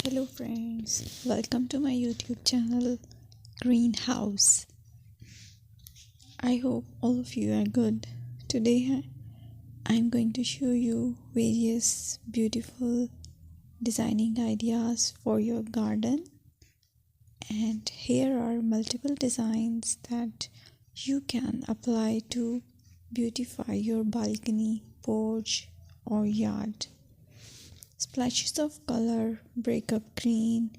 Hello friends, welcome to my YouTube channel Greenhouse. I hope all of you are good. Today I'm going to show you various beautiful designing ideas for your garden, and here are multiple designs that you can apply to beautify your balcony, porch or yard. Splashes of color break up green,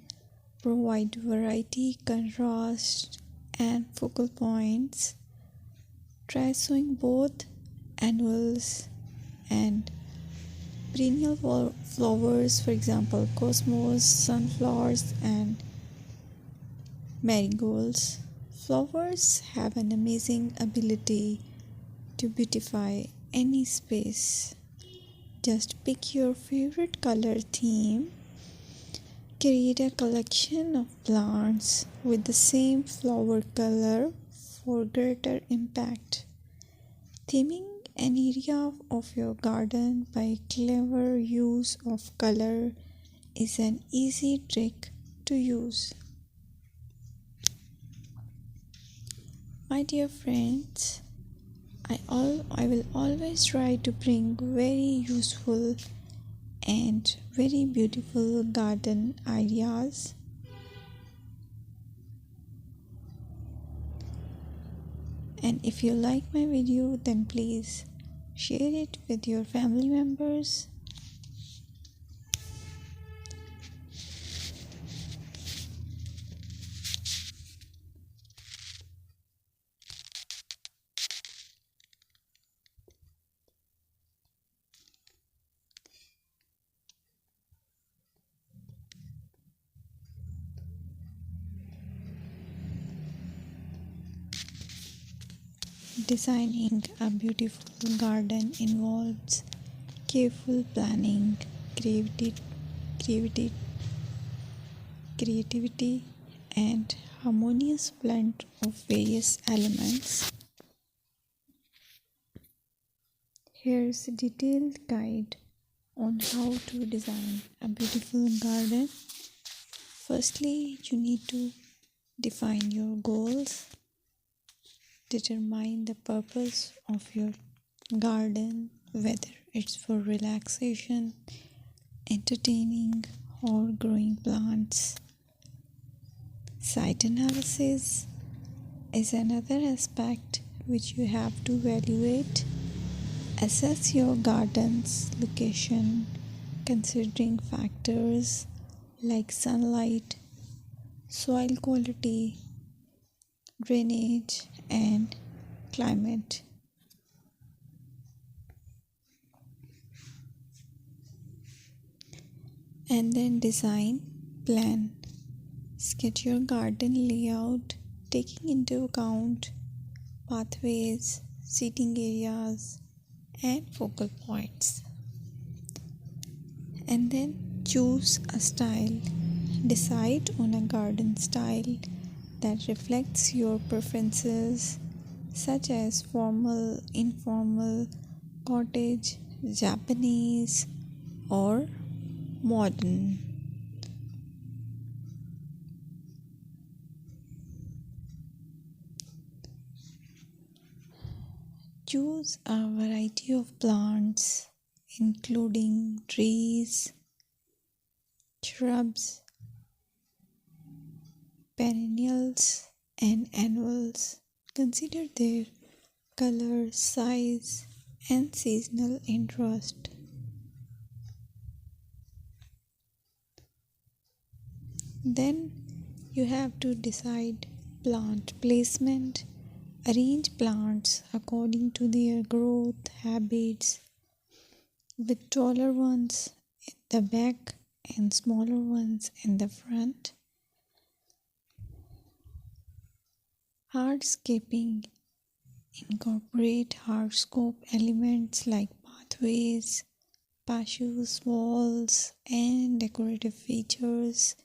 provide variety, contrast, and focal points. Try sowing both annuals and perennial flowers, for example, cosmos, sunflowers, and marigolds. Flowers have an amazing ability to beautify any space. Just pick your favorite color theme. Create a collection of plants with the same flower color for greater impact. Theming an area of your garden by clever use of color is an easy trick to use. My dear friends, I will always try to bring very useful and very beautiful garden ideas. And if you like my video, then please share it with your family members. Designing a beautiful garden involves careful planning, creativity, creativity, and harmonious blend of various elements. Here's a detailed guide on how to design a beautiful garden. Firstly, you need to define your goals. Determine the purpose of your garden, whether it's for relaxation, entertaining, or growing plants. Site analysis is another aspect which you have to evaluate. Assess your garden's location, considering factors like sunlight, soil quality, drainage, and climate. And then design plan. Sketch your garden layout, taking into account pathways, seating areas, and focal points. And then choose a style. Decide on a garden style that reflects your preferences, such as formal, informal, cottage, Japanese, or modern. Choose a variety of plants, including trees, shrubs, perennials, and annuals. Consider their color, size, and seasonal interest. Then you have to decide plant placement. Arrange plants according to their growth habits, with taller ones in the back and smaller ones in the front. Hardscaping. Incorporate hardscape elements like pathways, patios, walls, and decorative features.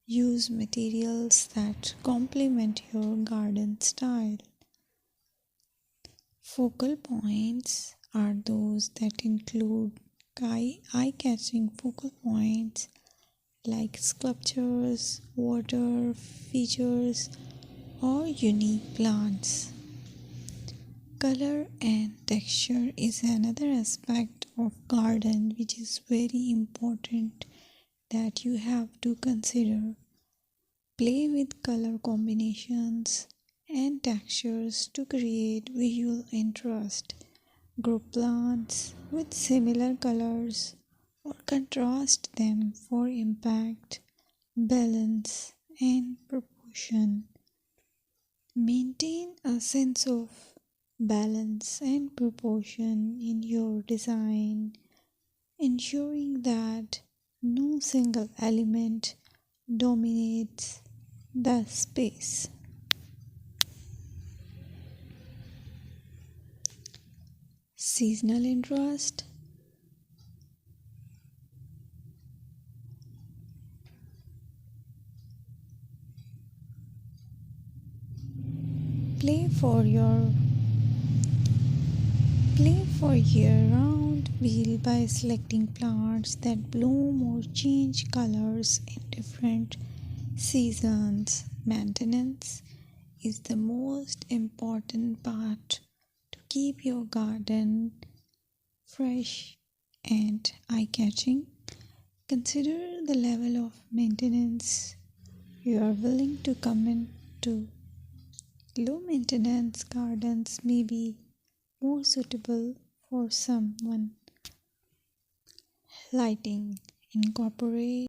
Use materials that complement your garden style. Focal points are those that include eye-catching focal points like sculptures, water features, or unique plants. Color and texture is another aspect of garden which is very important that you have to consider. Play with color combinations and textures to create visual interest. Group plants with similar colors or contrast them for impact, balance, and proportion. Maintain a sense of balance and proportion in your design, ensuring that no single element dominates the space. Seasonal interest. Play for your Play for year-round wheel by selecting plants that bloom or change colors in different seasons. Maintenance is the most important part to keep your garden fresh and eye-catching. Consider the level of maintenance you are willing to commit to. Low maintenance gardens may be more suitable for someone. Lighting. Incorporate